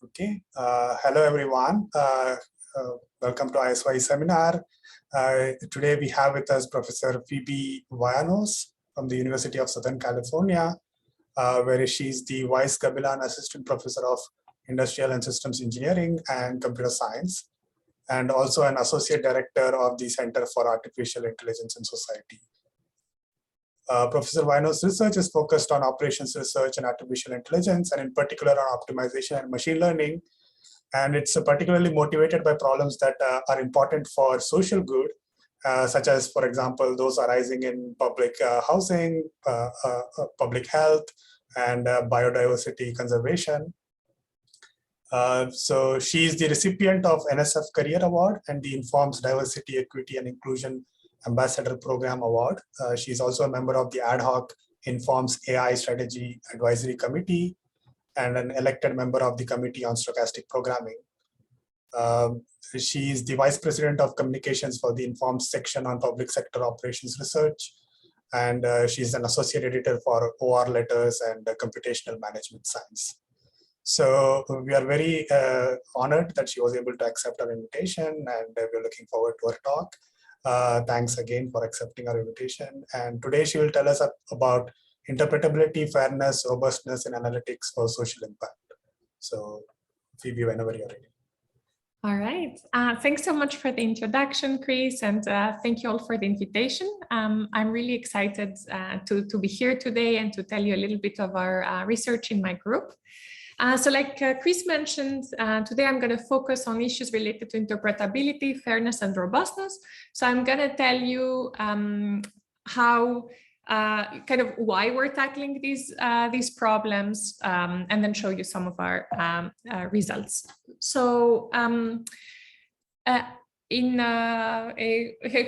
Okay. Hello, everyone. Welcome to ISyE seminar. Today we have with us Professor Phebe Vayanos from the University of Southern California, where she's the Vice Gabilan Assistant Professor of Industrial and Systems Engineering and Computer Science, and also an Associate Director of the Center for Artificial Intelligence in Society. Professor Vayanos' research is focused on operations research and artificial intelligence, and in particular on optimization and machine learning. And it's particularly motivated by problems that are important for social good, such as, for example, those arising in public housing, public health, and biodiversity conservation. So she is the recipient of NSF Career Award and the Informs Diversity, Equity, and Inclusion Ambassador Program Award. She is also a member of the Ad Hoc Informs AI Strategy Advisory Committee and an elected member of the Committee on Stochastic Programming. She is the Vice President of Communications for the Informs section on Public Sector Operations Research, and she's an Associate Editor for OR Letters and Computational Management Science. So we are very honored that she was able to accept our invitation, and we're looking forward to her talk. Thanks again for accepting our invitation. And today she will tell us about interpretability, fairness, robustness, and analytics for social impact. So Phoebe, whenever you're ready. All right. Thanks so much for the introduction, Chris, and thank you all for the invitation. I'm really excited to be here today and to tell you a little bit of our research in my group. So like Chris mentioned, today I'm going to focus on issues related to interpretability, fairness, and robustness. So I'm going to tell you how, kind of why we're tackling these problems, and then show you some of our results. So in a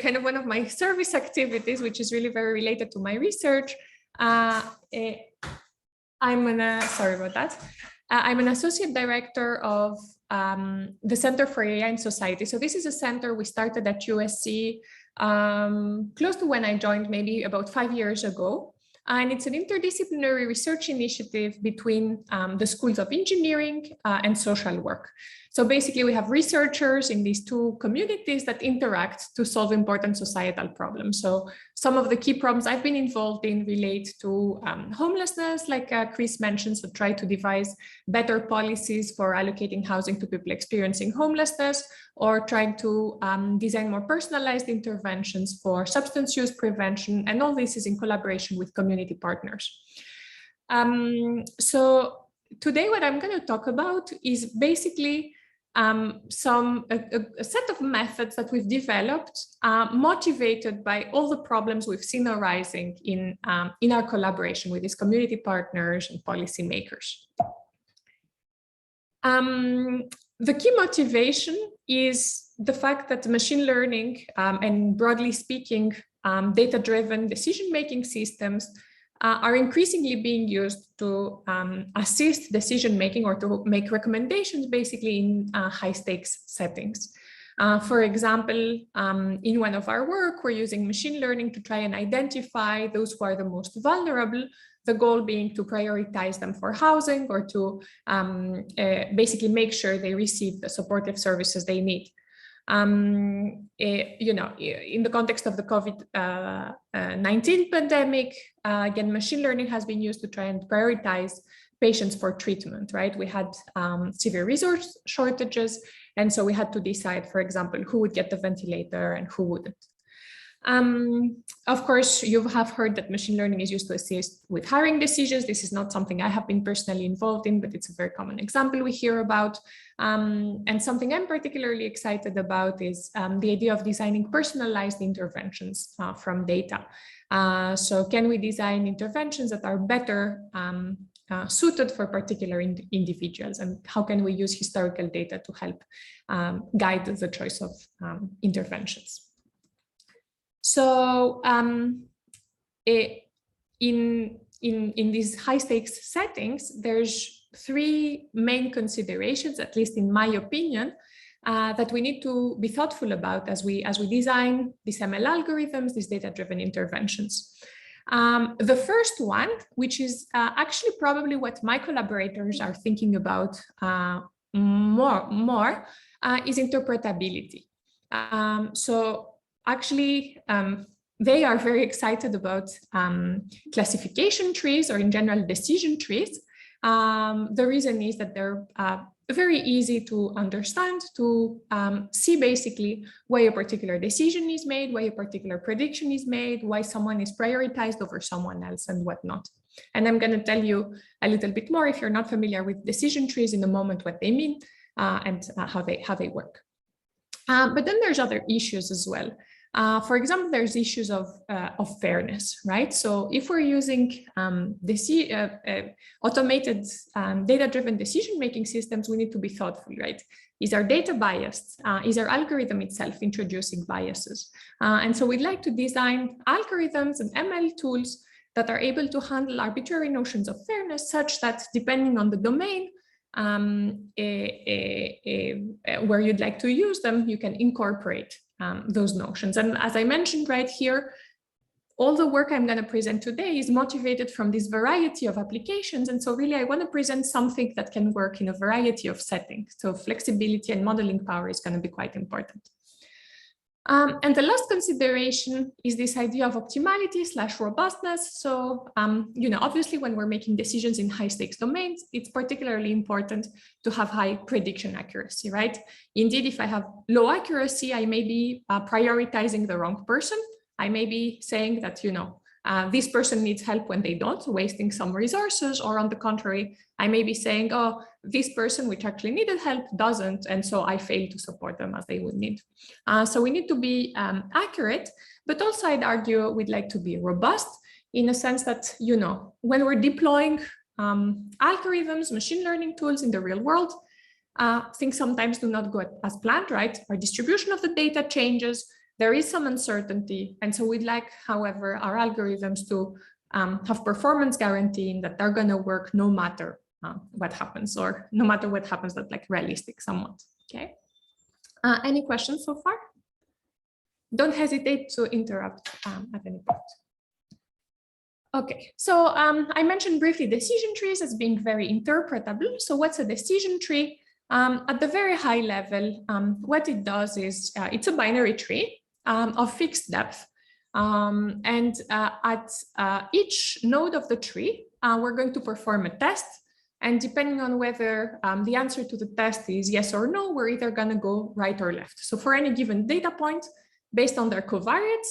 kind of one of my service activities, which is really very related to my research, sorry about that. I'm an associate director of the Center for AI in Society. So this is a center we started at USC close to when I joined, maybe about 5 years ago. And it's an interdisciplinary research initiative between the schools of engineering and social work. So basically, we have researchers in these two communities that interact to solve important societal problems. So some of the key problems I've been involved in relate to homelessness, like Chris mentioned, so try to devise better policies for allocating housing to people experiencing homelessness, or trying to design more personalized interventions for substance use prevention. And all this is in collaboration with community partners. So today, what I'm going to talk about is basically a set of methods that we've developed, motivated by all the problems we've seen arising in our collaboration with these community partners and policymakers. The key motivation is the fact that machine learning and, broadly speaking, data-driven decision-making systems are increasingly being used to assist decision-making or to make recommendations, basically in high-stakes settings. For example, in one of our work, we're using machine learning to try and identify those who are the most vulnerable, the goal being to prioritize them for housing or to basically make sure they receive the supportive services they need. You know, in the context of the COVID-19 pandemic, again, machine learning has been used to try and prioritize patients for treatment, right? We had severe resource shortages, and so we had to decide, for example, who would get the ventilator and who wouldn't. Of course, you have heard that machine learning is used to assist with hiring decisions. This is not something I have been personally involved in, but it's a very common example we hear about. And something I'm particularly excited about is the idea of designing personalized interventions from data. So can we design interventions that are better suited for particular individuals, and how can we use historical data to help guide the choice of interventions? So in these high stakes settings, there's three main considerations, at least in my opinion, that we need to be thoughtful about as we design these ML algorithms, these data-driven interventions. The first one, which is actually probably what my collaborators are thinking about more is interpretability. So actually, they are very excited about classification trees, or in general decision trees. The reason is that they're very easy to understand, to see basically why a particular decision is made, why a particular prediction is made, why someone is prioritized over someone else, and whatnot. And I'm going to tell you a little bit more, if you're not familiar with decision trees, in a moment what they mean and how they work. But then there's other issues as well. For example, there's issues of fairness, right? So if we're using automated data-driven decision-making systems, we need to be thoughtful, right? Is our data biased? Is our algorithm itself introducing biases? And so we'd like to design algorithms and ML tools that are able to handle arbitrary notions of fairness, such that depending on the domain where you'd like to use them, you can incorporate those notions. And as I mentioned right here, all the work I'm going to present today is motivated from this variety of applications. And so really, I want to present something that can work in a variety of settings. So flexibility and modeling power is going to be quite important. And the last consideration is this idea of optimality / robustness. So, obviously, when we're making decisions in high stakes domains, it's particularly important to have high prediction accuracy, right? Indeed, if I have low accuracy, I may be prioritizing the wrong person. I may be saying that, this person needs help when they don't, wasting some resources, or on the contrary, I may be saying, oh, this person which actually needed help doesn't, and so I fail to support them as they would need. So we need to be accurate, but also I'd argue we'd like to be robust in a sense that, when we're deploying algorithms, machine learning tools in the real world, things sometimes do not go as planned, right? Our distribution of the data changes. There is some uncertainty. And so we'd like, however, our algorithms to have performance guaranteeing that they're going to work no matter what happens, or no matter what happens, that's like realistic somewhat. Okay. Any questions so far? Don't hesitate to interrupt at any point. Okay, so I mentioned briefly decision trees as being very interpretable. So what's a decision tree? At the very high level, what it does is it's a binary tree of fixed depth. And at each node of the tree, we're going to perform a test. And depending on whether the answer to the test is yes or no, we're either going to go right or left. So for any given data point, based on their covariates,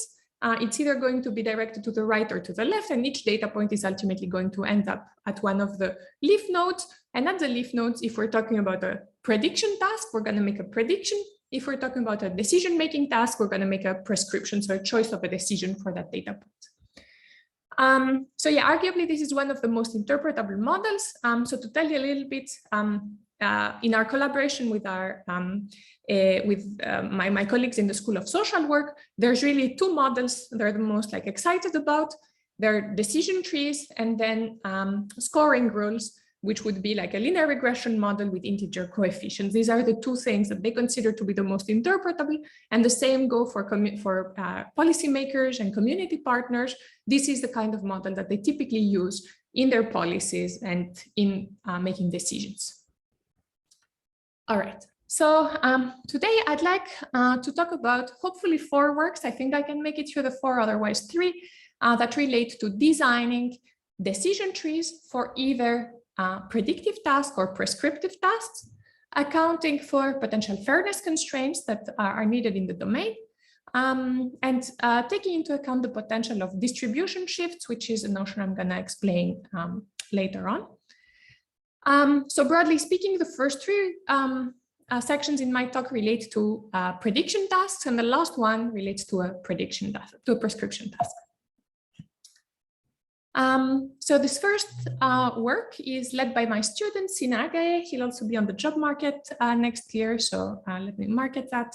it's either going to be directed to the right or to the left, and each data point is ultimately going to end up at one of the leaf nodes. And at the leaf nodes, if we're talking about a prediction task, we're going to make a prediction. If we're talking about a decision-making task, we're going to make a prescription, so a choice of a decision for that data point. So yeah, arguably, this is one of the most interpretable models. So to tell you a little bit, in our collaboration with my colleagues in the School of Social Work, there's really two models they're the most excited about. They're decision trees and then scoring rules, which would be like a linear regression model with integer coefficients. These are the two things that they consider to be the most interpretable, and the same go for policymakers and community partners. This is the kind of model that they typically use in their policies and in making decisions. All right, so today I'd like to talk about hopefully 4 works. I think I can make it through the 4, otherwise 3, that relate to designing decision trees for either predictive tasks or prescriptive tasks, accounting for potential fairness constraints that are needed in the domain, and taking into account the potential of distribution shifts, which is a notion I'm going to explain later on. So broadly speaking, the first 3 sections in my talk relate to prediction tasks, and the last one relates to a prediction task, to a prescription task. So this first work is led by my student, Sinagae. He'll also be on the job market next year, so let me market that.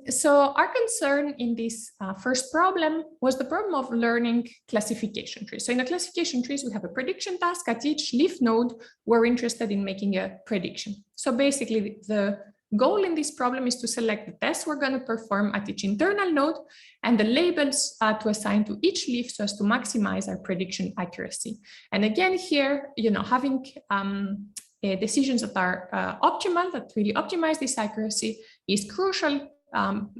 So our concern in this first problem was the problem of learning classification trees. So in the classification trees, we have a prediction task. At each leaf node, we're interested in making a prediction. So basically, the goal in this problem is to select the tests we're going to perform at each internal node and the labels to assign to each leaf so as to maximize our prediction accuracy. And again, here, having decisions that are optimal, that really optimize this accuracy, is crucial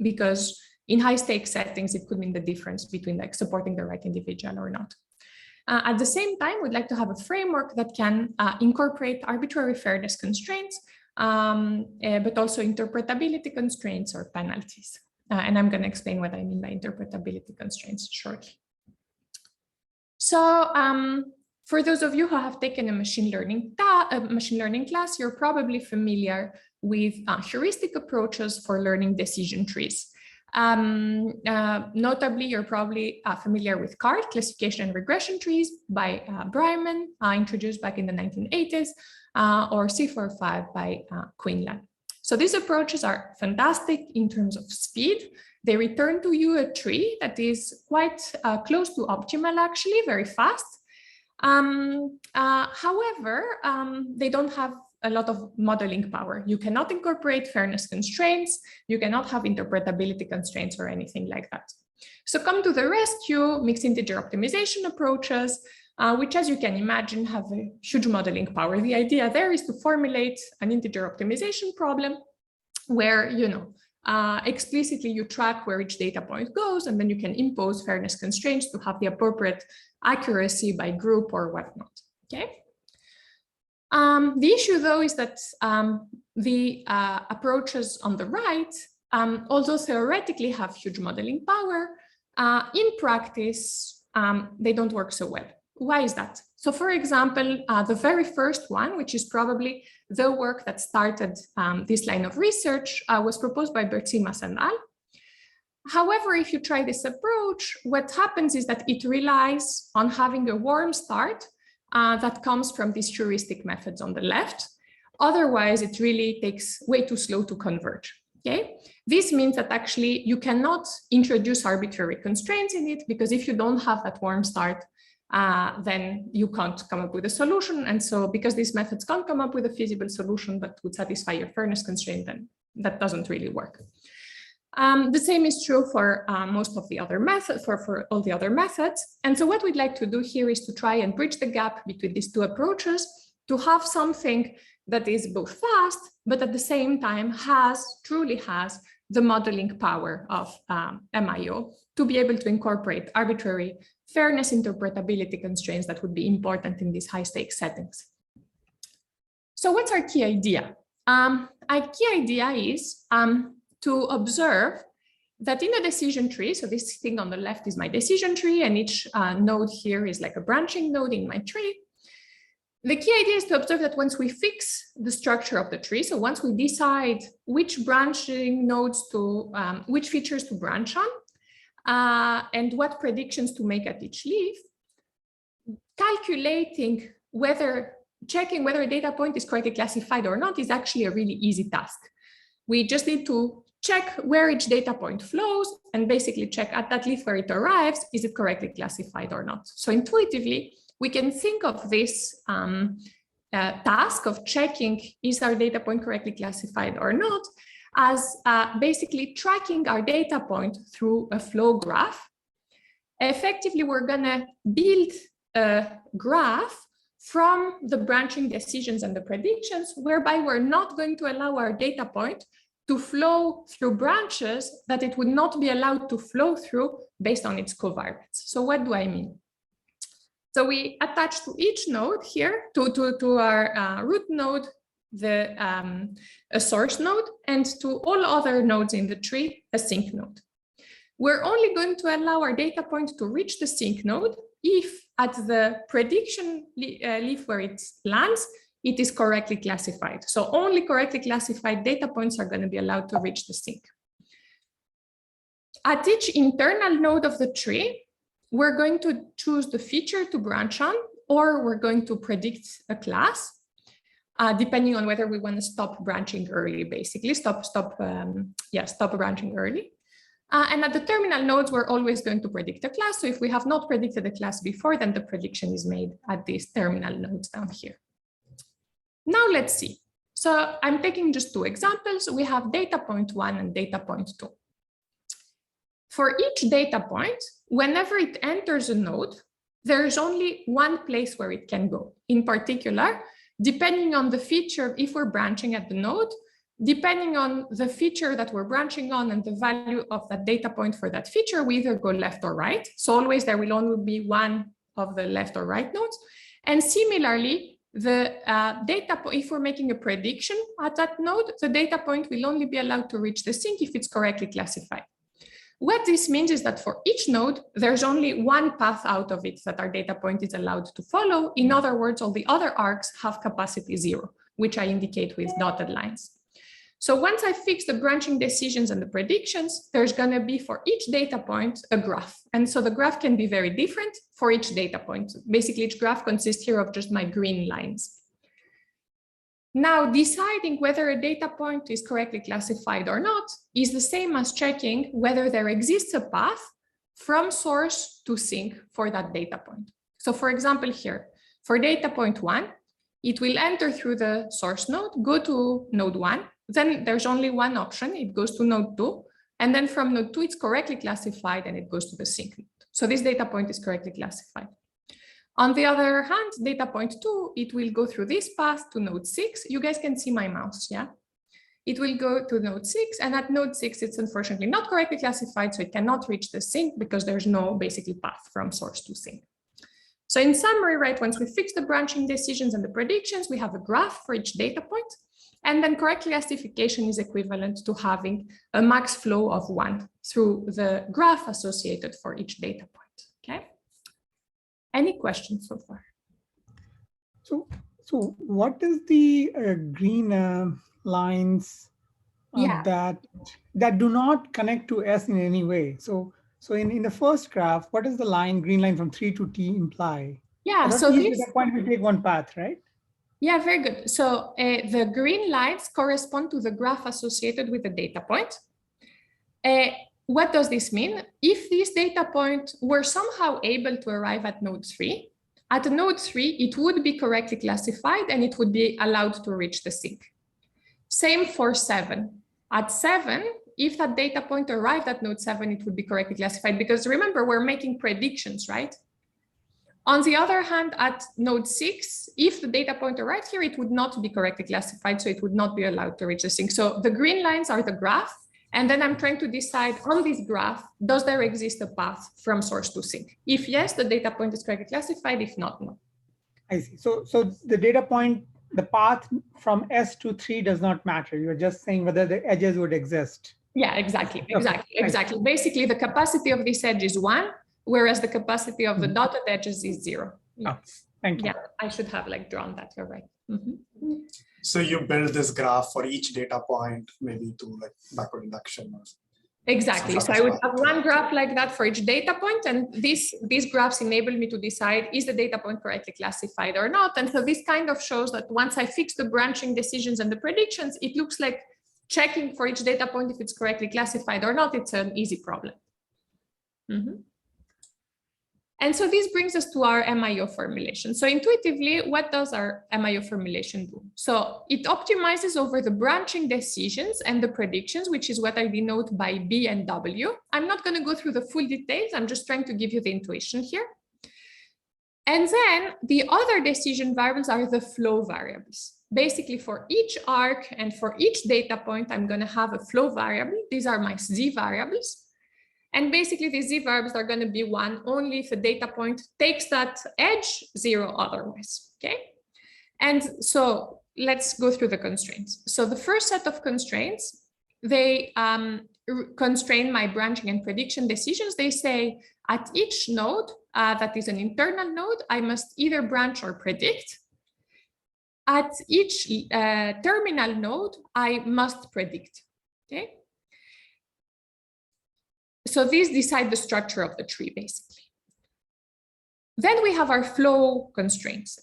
because in high stakes settings, it could mean the difference between like supporting the right individual or not. At the same time, we'd like to have a framework that can incorporate arbitrary fairness constraints, but also interpretability constraints or penalties. And I'm going to explain what I mean by interpretability constraints shortly. So for those of you who have taken a machine learning class, you're probably familiar with heuristic approaches for learning decision trees. Notably, you're probably familiar with CART, classification and regression trees by Breiman, introduced back in the 1980s, or C45 by Quinlan. So these approaches are fantastic in terms of speed. They return to you a tree that is quite close to optimal, actually, very fast. However, they don't have a lot of modeling power. You cannot incorporate fairness constraints. You cannot have interpretability constraints or anything like that. So come to the rescue, mixed integer optimization approaches, which, as you can imagine, have a huge modeling power. The idea there is to formulate an integer optimization problem where, explicitly you track where each data point goes, and then you can impose fairness constraints to have the appropriate accuracy by group or whatnot, okay? The issue, though, is that the approaches on the right, although theoretically have huge modeling power, in practice, they don't work so well. Why is that? So, for example, the very first one, which is probably the work that started this line of research, was proposed by Bertsimas and al. However, if you try this approach, what happens is that it relies on having a warm start that comes from these heuristic methods on the left. Otherwise, it really takes way too slow to converge. Okay, this means that actually you cannot introduce arbitrary constraints in it, because if you don't have that warm start, then you can't come up with a solution. And so because these methods can't come up with a feasible solution that would satisfy your fairness constraint, then that doesn't really work. The same is true for most of the other methods, for all the other methods. And so what we'd like to do here is to try and bridge the gap between these two approaches to have something that is both fast, but at the same time truly has the modeling power of MIO to be able to incorporate arbitrary fairness interpretability constraints that would be important in these high stakes settings. So what's our key idea? Our key idea is to observe that in a decision tree, so this thing on the left is my decision tree, and each node here is like a branching node in my tree. The key idea is to observe that once we fix the structure of the tree, so once we decide which branching nodes to, which features to branch on, and what predictions to make at each leaf, calculating checking whether a data point is correctly classified or not is actually a really easy task. We just need to check where each data point flows and basically check at that leaf where it arrives, is it correctly classified or not? So intuitively, we can think of this task of checking is our data point correctly classified or not as basically tracking our data point through a flow graph. Effectively, we're going to build a graph from the branching decisions and the predictions, whereby we're not going to allow our data point to flow through branches that it would not be allowed to flow through based on its covariance. So what do I mean? So we attach to each node here, to our root node, a source node, and to all other nodes in the tree, a sink node. We're only going to allow our data point to reach the sink node if at the prediction leaf where it lands, it is correctly classified. So only correctly classified data points are going to be allowed to reach the sink. At each internal node of the tree, we're going to choose the feature to branch on, or we're going to predict a class, depending on whether we want to stop branching early, basically, stop branching early. And at the terminal nodes, we're always going to predict a class. So if we have not predicted a class before, then the prediction is made at these terminal nodes down here. Now let's see. So I'm taking just two examples. We have data point 1 and data point 2. For each data point, whenever it enters a node, there is only one place where it can go. In particular, depending on the feature, if we're branching at the node, depending on the feature that we're branching on and the value of that data point for that feature, we either go left or right. So always there will only be one of the left or right nodes. And similarly, the data point, if we're making a prediction at that node, the data point will only be allowed to reach the sink if it's correctly classified. What this means is that for each node, there's only one path out of it that our data point is allowed to follow. In other words, all the other arcs have capacity 0, which I indicate with dotted lines. So once I fix the branching decisions and the predictions, there's going to be for each data point a graph. And so the graph can be very different for each data point. Basically, each graph consists here of just my green lines. Now, deciding whether a data point is correctly classified or not is the same as checking whether there exists a path from source to sink for that data point. So for example, here, for data point 1, it will enter through the source node, go to node 1, then there's only one option, it goes to node 2, and then from node 2, it's correctly classified and it goes to the sink node. So this data point is correctly classified. On the other hand, data point 2, it will go through this path to node 6. You guys can see my mouse, yeah? It will go to node 6, and at node 6, it's unfortunately not correctly classified, so it cannot reach the sink because there's no basically path from source to sink. So in summary, right, once we fix the branching decisions and the predictions, we have a graph for each data point, and then correct classification is equivalent to having a max flow of 1 through the graph associated for each data point, okay? Any questions so far? So what is the green lines that do not connect to S in any way? So in the first graph, what is the green line from 3 to T imply? Yeah, so each data point will take one path, right? Yeah, very good. So the green lines correspond to the graph associated with the data point. What does this mean? If this data point were somehow able to arrive at node 3, at node 3, it would be correctly classified and it would be allowed to reach the sink. Same for 7. At 7, if that data point arrived at node 7, it would be correctly classified because remember, we're making predictions, right? On the other hand, at node 6, if the data point arrived here, it would not be correctly classified, so it would not be allowed to reach the sink. So the green lines are the graph. And then I'm trying to decide on this graph, does there exist a path from source to sink? If yes, the data point is correctly classified. If not, no. I see. So the data point, the path from S to 3 does not matter. You're just saying whether the edges would exist. Yeah, exactly. Okay. Exactly. Basically, the capacity of this edge is 1, whereas the capacity of the dotted edges is 0. Yeah. Oh, thank you. Yeah, I should have drawn that. You're right. So you build this graph for each data point, maybe to backward induction or exactly. So I would have one graph like that for each data point, and these graphs enable me to decide is the data point correctly classified or not. And so this kind of shows that once I fix the branching decisions and the predictions, it looks like checking for each data point if it's correctly classified or not. It's an easy problem. And so this brings us to our MIO formulation. So intuitively, what does our MIO formulation do? So it optimizes over the branching decisions and the predictions, which is what I denote by B and W. I'm not going to go through the full details. I'm just trying to give you the intuition here. And then the other decision variables are the flow variables. Basically, for each arc and for each data point, I'm going to have a flow variable. These are my Z variables. And basically, these Z variables are going to be 1 only if the data point takes that edge, 0 otherwise, okay? And so let's go through the constraints. So the first set of constraints, they constrain my branching and prediction decisions. They say at each node, that is an internal node, I must either branch or predict. At each terminal node, I must predict, okay? So these decide the structure of the tree, basically. Then we have our flow constraints.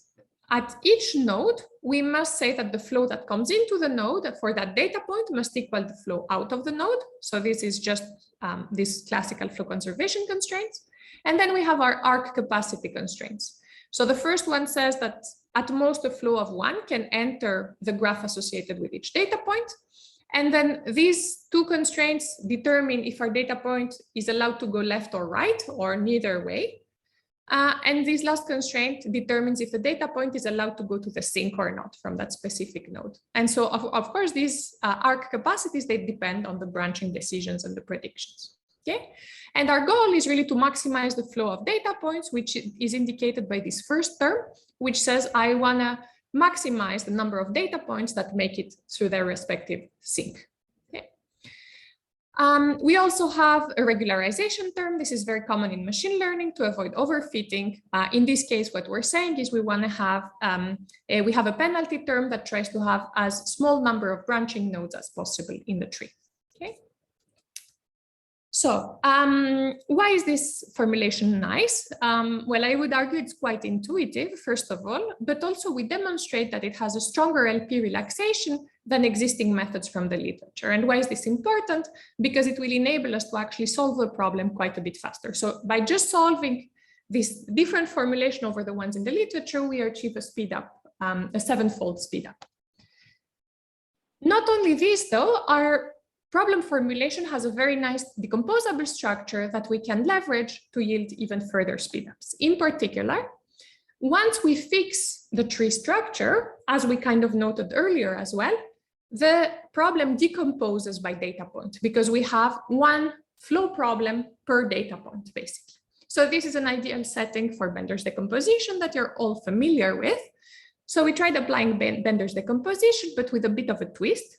At each node, we must say that the flow that comes into the node for that data point must equal the flow out of the node. So this is just this classical flow conservation constraints. And then we have our arc capacity constraints. So the first one says that at most a flow of 1 can enter the graph associated with each data point. And then these two constraints determine if our data point is allowed to go left or right or neither way. And this last constraint determines if the data point is allowed to go to the sink or not from that specific node. And so, of course, these arc capacities, they depend on the branching decisions and the predictions. Okay, and our goal is really to maximize the flow of data points, which is indicated by this first term, which says I want to maximize the number of data points that make it through their respective sink. We also have a regularization term. This is very common in machine learning to avoid overfitting. In this case, what we're saying is we want to have, we have a penalty term that tries to have as small number of branching nodes as possible in the tree. Okay. So why is this formulation nice? Well, I would argue it's quite intuitive, first of all, but also we demonstrate that it has a stronger LP relaxation than existing methods from the literature. And why is this important? Because it will enable us to actually solve the problem quite a bit faster. So by just solving this different formulation over the ones in the literature, we achieve a speed up, a 7-fold speed up. Not only this, though, our problem formulation has a very nice decomposable structure that we can leverage to yield even further speedups. In particular, once we fix the tree structure, as we kind of noted earlier as well, the problem decomposes by data point because we have one flow problem per data point, basically. So this is an ideal setting for Bender's decomposition that you're all familiar with. So we tried applying Bender's decomposition, but with a bit of a twist.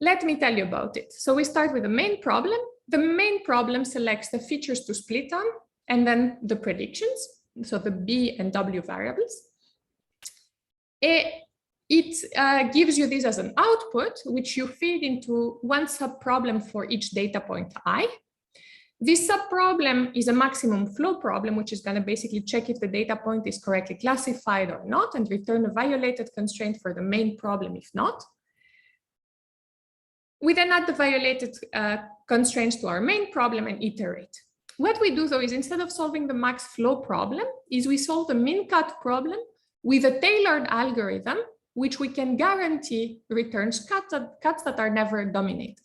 Let me tell you about it. So we start with the main problem. The main problem selects the features to split on, and then the predictions, so the B and W variables. It gives you this as an output, which you feed into one subproblem for each data point I. This subproblem is a maximum flow problem, which is going to basically check if the data point is correctly classified or not, and return a violated constraint for the main problem if not. We then add the violated constraints to our main problem and iterate. What we do, though, is instead of solving the max flow problem, is we solve the min cut problem with a tailored algorithm, which we can guarantee returns cuts that are never dominated.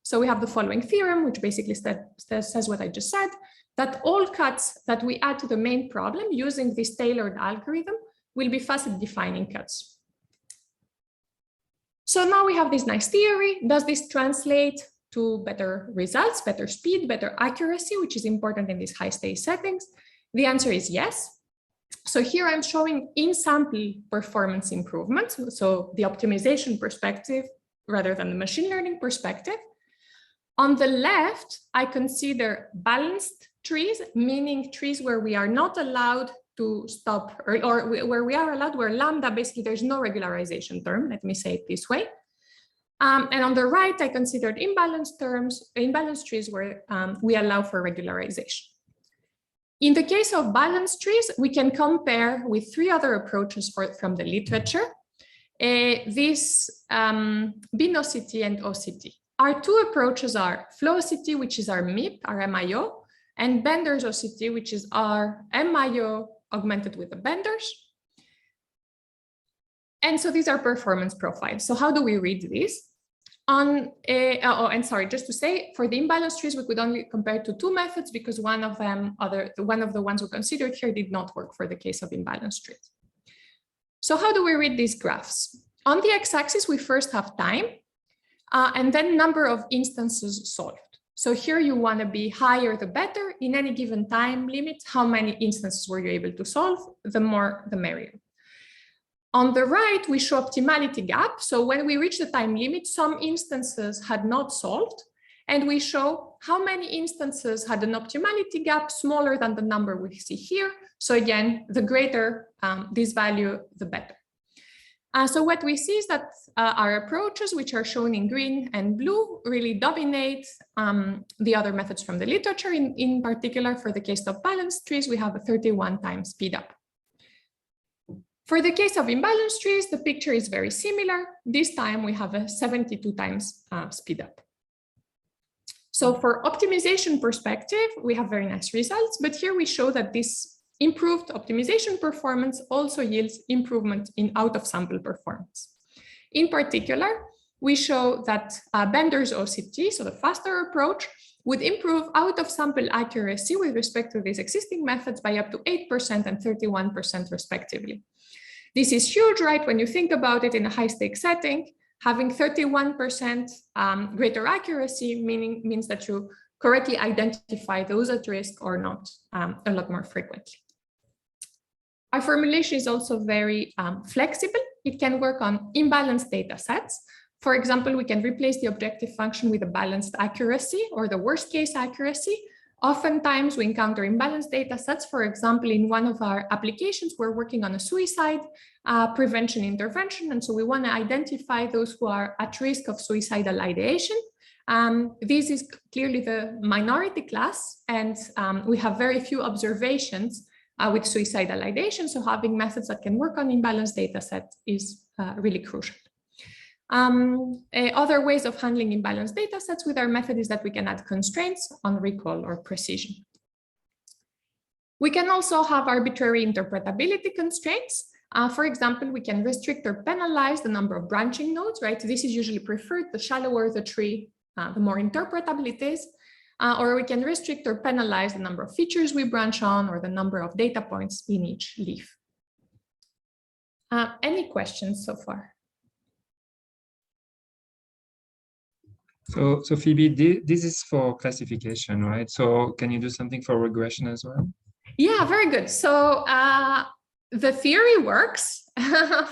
So we have the following theorem, which basically says what I just said, that all cuts that we add to the main problem using this tailored algorithm will be facet defining cuts. So now we have this nice theory. Does this translate to better results, better speed, better accuracy, which is important in these high stage settings? The answer is yes. So here I'm showing in-sample performance improvements. So the optimization perspective rather than the machine learning perspective. On the left, I consider balanced trees, meaning trees where we are not allowed to stop, or where we are allowed, where lambda, basically there's no regularization term, let me say it this way. And on the right, I considered imbalanced trees where we allow for regularization. In the case of balanced trees, we can compare with 3 other approaches from the literature. This binosity and OCT. Our 2 approaches are flowcity, which is our MIP, our MIO, and Bender's OCT, which is our MIO augmented with the Benders. And so these are performance profiles. So how do we read these? And sorry, just to say, for the imbalanced trees, we could only compare to 2 methods because one of the ones we considered here did not work for the case of imbalanced trees. So how do we read these graphs? On the x-axis, we first have time, and then number of instances solved. So here you want to be higher the better. In any given time limit, how many instances were you able to solve? The more, the merrier. On the right, we show optimality gap. So when we reach the time limit, some instances had not solved, and we show how many instances had an optimality gap smaller than the number we see here. So again, the greater this value, the better. So what we see is that our approaches, which are shown in green and blue, really dominate the other methods from the literature. In particular, for the case of balanced trees, we have a 31 times speed up. For the case of imbalanced trees, the picture is very similar. This time we have a 72 times speed up. So for optimization perspective, we have very nice results, but here we show that this improved optimization performance also yields improvement in out-of-sample performance. In particular, we show that Bender's OCT, so the faster approach, would improve out-of-sample accuracy with respect to these existing methods by up to 8% and 31% respectively. This is huge, right? When you think about it in a high-stakes setting, having 31% greater accuracy means that you correctly identify those at risk or not a lot more frequently. Our formulation is also very flexible. It can work on imbalanced data sets. For example, we can replace the objective function with a balanced accuracy or the worst case accuracy. Oftentimes we encounter imbalanced data sets. For example, in one of our applications, we're working on a suicide prevention intervention. And so we want to identify those who are at risk of suicidal ideation. This is clearly the minority class, and we have very few observations with suicidal ideation. So having methods that can work on imbalanced data set is really crucial. Other ways of handling imbalanced data sets with our method is that we can add constraints on recall or precision. We can also have arbitrary interpretability constraints. For example, we can restrict or penalize the number of branching nodes, right? This is usually preferred. The shallower the tree, the more interpretable it is. Or we can restrict or penalize the number of features we branch on or the number of data points in each leaf. Any questions so far? So Phoebe, this is for classification, right? So can you do something for regression as well? Yeah, very good. So the theory works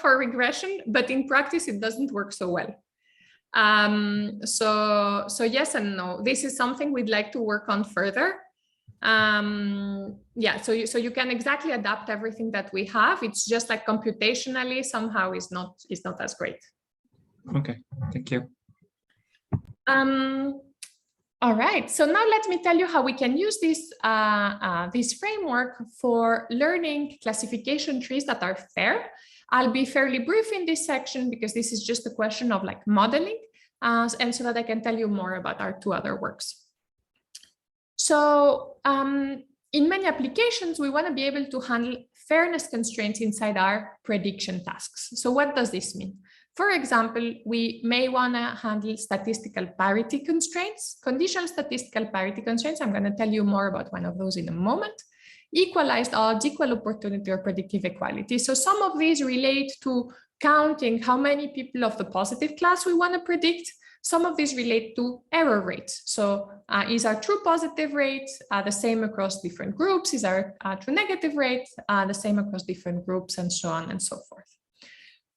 for regression, but in practice, it doesn't work so well. So yes and no. This is something we'd like to work on further. Yeah, so you can exactly adapt everything that we have. It's just like computationally somehow is not as great. Okay, thank you. All right, so now let me tell you how we can use this framework for learning classification trees that are fair. I'll be fairly brief in this section because this is just a question of like modeling, and so that I can tell you more about our two other works. So in many applications, we want to be able to handle fairness constraints inside our prediction tasks. So what does this mean? For example, we may want to handle statistical parity constraints, conditional statistical parity constraints. I'm going to tell you more about one of those in a moment. Equalized odds, equal opportunity, or predictive equality. So some of these relate to counting how many people of the positive class we want to predict. Some of these relate to error rates. So is our true positive rate the same across different groups? Is our true negative rate the same across different groups, and so on and so forth.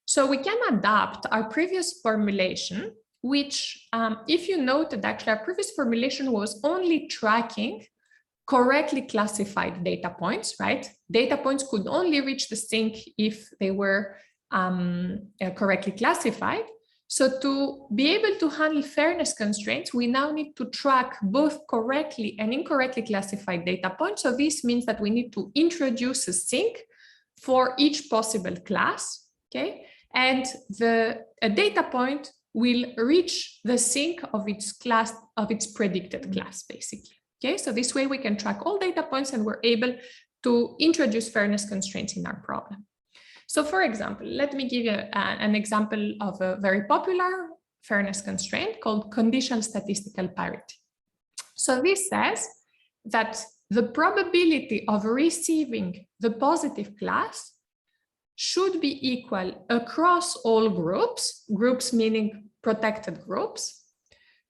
So we can adapt our previous formulation, which if you noted, actually our previous formulation was only tracking correctly classified data points, right? Data points could only reach the sink if they were correctly classified. So to be able to handle fairness constraints, we now need to track both correctly and incorrectly classified data points. So this means that we need to introduce a sink for each possible class, okay? And a data point will reach the sink of its class, of its predicted class, basically. Okay, so this way we can track all data points and we're able to introduce fairness constraints in our problem. So for example, let me give you an example of a very popular fairness constraint called conditional statistical parity. So this says that the probability of receiving the positive class should be equal across all groups, groups meaning protected groups,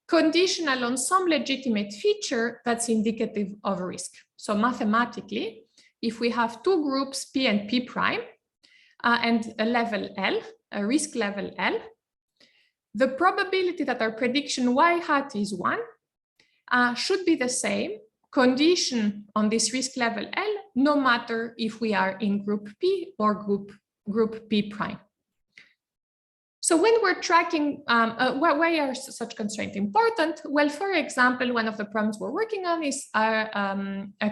conditional on some legitimate feature that's indicative of risk. So mathematically, if we have two groups, P and P prime, and a level L, a risk level L, the probability that our prediction Y hat is 1 should be the same condition on this risk level L, no matter if we are in group P or group P prime. So when we're tracking, why are such constraints important? Well, for example, one of the problems we're working on is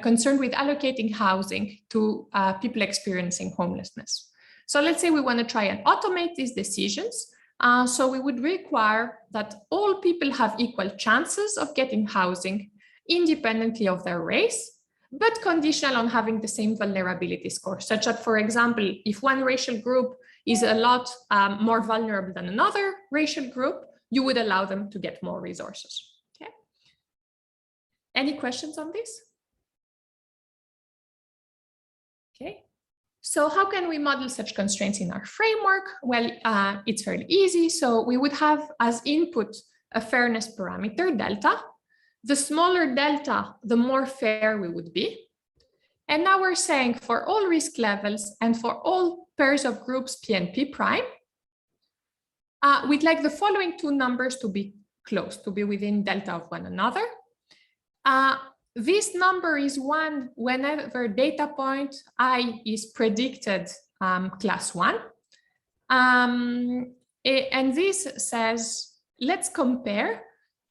concerned with allocating housing to people experiencing homelessness. So let's say we want to try and automate these decisions. So we would require that all people have equal chances of getting housing independently of their race, but conditional on having the same vulnerability score, such that, for example, if one racial group is a lot more vulnerable than another racial group, you would allow them to get more resources. Okay. Any questions on this? Okay. So how can we model such constraints in our framework? Well, it's fairly easy. So we would have as input a fairness parameter, delta. The smaller delta, the more fair we would be. And now we're saying for all risk levels and for all pairs of groups P and P prime, we'd like the following two numbers to be close, to be within delta of one another. This number is 1 whenever data point I is predicted class 1. And this says, let's compare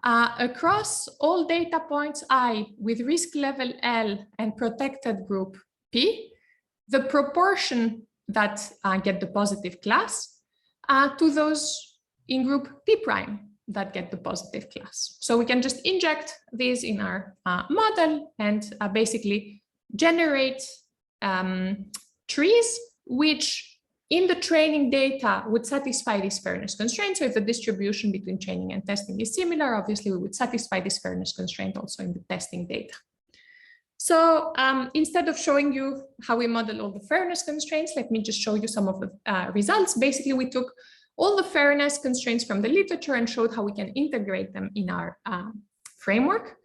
across all data points I with risk level L and protected group P, the proportion that get the positive class to those in group P prime that get the positive class. So we can just inject these in our model and basically generate trees which in the training data would satisfy this fairness constraint. So if the distribution between training and testing is similar, obviously we would satisfy this fairness constraint also in the testing data. So instead of showing you how we model all the fairness constraints, let me just show you some of the results. Basically, we took all the fairness constraints from the literature and showed how we can integrate them in our framework.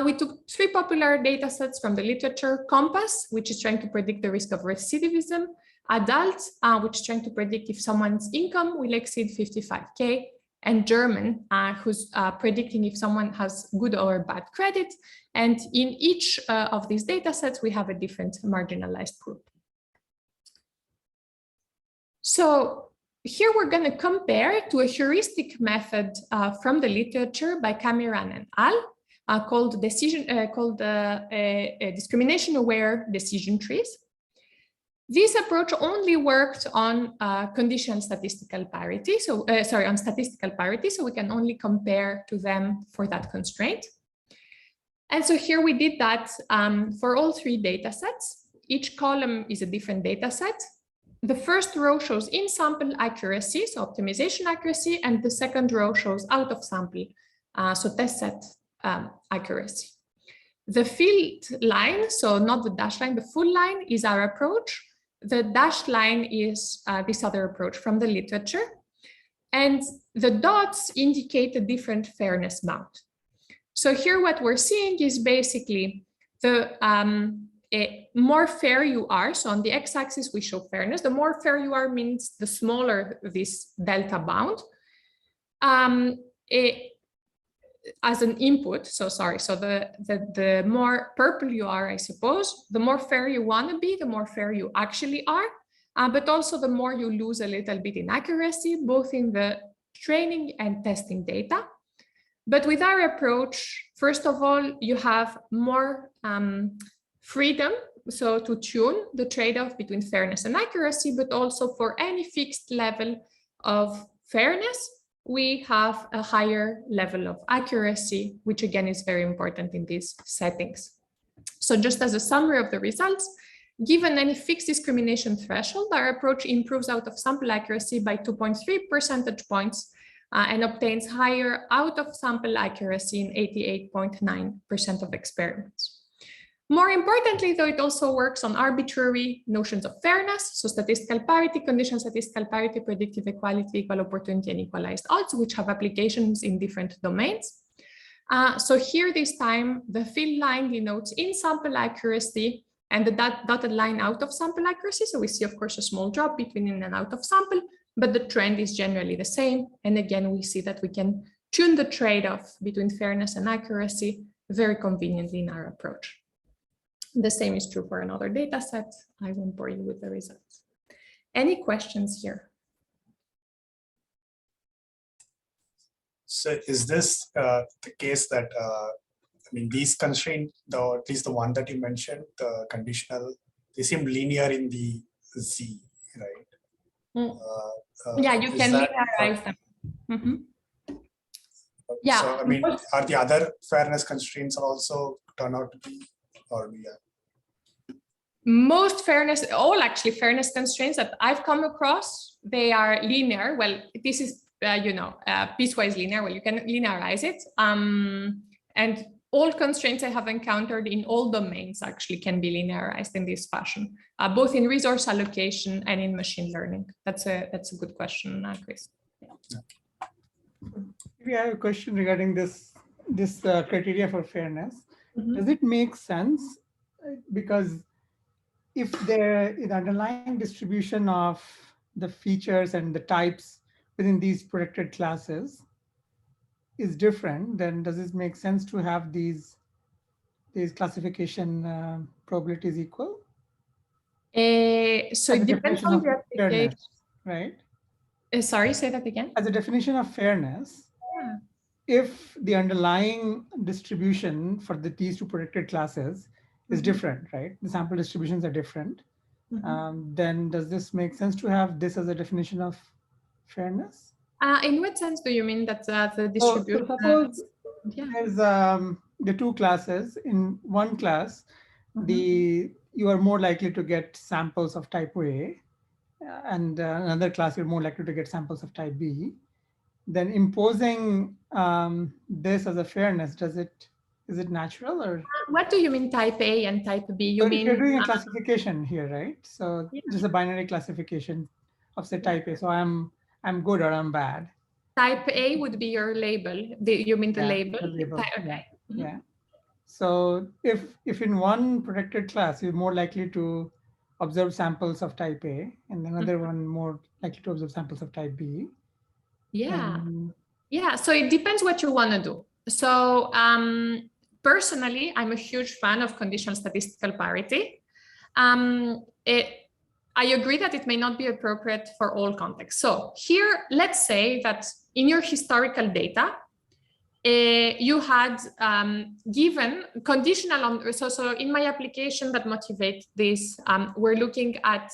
We took 3 popular data sets from the literature: COMPASS, which is trying to predict the risk of recidivism; ADALT, which is trying to predict if someone's income will exceed 55K; and German, who's predicting if someone has good or bad credit. And in each of these data sets, we have a different marginalized group. So here we're going to compare to a heuristic method from the literature by Kamiran and al. Called discrimination-aware decision trees. This approach only worked on conditional statistical parity. So, on statistical parity. So we can only compare to them for that constraint. And so here we did that for all 3 data sets. Each column is a different data set. The first row shows in-sample accuracy, so optimization accuracy, and the second row shows out-of-sample, so test set accuracy. The filled line, so not the dashed line, the full line is our approach. The dashed line is this other approach from the literature. And the dots indicate a different fairness bound. So here what we're seeing is basically the more fair you are. So on the x-axis, we show fairness. The more fair you are means the smaller this delta bound. As an input, so the more purple you are, I suppose, the more fair you want to be, the more fair you actually are, but also the more you lose a little bit in accuracy, both in the training and testing data. But with our approach, first of all, you have more freedom, so to tune the trade-off between fairness and accuracy, but also for any fixed level of fairness, we have a higher level of accuracy, which again is very important in these settings. So just as a summary of the results, given any fixed discrimination threshold, our approach improves out-of-sample accuracy by 2.3 percentage points and obtains higher out-of-sample accuracy in 88.9% of experiments. More importantly, though, it also works on arbitrary notions of fairness, so statistical parity, conditional statistical parity, predictive equality, equal opportunity, and equalized odds, which have applications in different domains. So here this time, the fill line denotes in-sample accuracy and the dotted line out-of-sample accuracy. So we see, of course, a small drop between in and out of sample, but the trend is generally the same. And again, we see that we can tune the trade-off between fairness and accuracy very conveniently in our approach. The same is true for another data set. I won't bore you with the results. Any questions here? So is this the case that, I mean, these constraints, at least the one that you mentioned, the conditional, they seem linear in the Z, right? Yeah, you can linearize them. Mm-hmm. Yeah. So, I mean, are the other fairness constraints also turn out to be, or yeah? Most fairness, all actually fairness constraints that I've come across, they are linear. Well, this is, piecewise linear. Well, you can linearize it. And all constraints I have encountered in all domains actually can be linearized in this fashion, both in resource allocation and in machine learning. That's a good question, Chris. Yeah. We have a question regarding this criteria for fairness. Does it make sense? Because if the underlying distribution of the features and the types within these protected classes is different, then does it make sense to have these classification probabilities equal? So it depends on the application, right? Sorry, say that again. As a definition of fairness, if the underlying distribution for these two protected classes is different, right? The sample distributions are different. Then does this make sense to have this as a definition of fairness? In what sense do you mean that the distribution? So suppose there's the two classes. In one class, you are more likely to get samples of type A, and another class you're more likely to get samples of type B. Then imposing this as a fairness, is it natural, or what do you mean type A and type B? You mean you're doing a classification here, right? So just a binary classification of say type A. So I'm good or I'm bad. Type A would be your label. You mean the label? The label. Okay. Yeah. So if in one protected class you're more likely to observe samples of type A, and another one more likely to observe samples of type B. Yeah. So it depends what you want to do. So personally, I'm a huge fan of conditional statistical parity. I agree that it may not be appropriate for all contexts. So here, let's say that in your historical data, you had given conditional on, so in my application that motivates this, we're looking at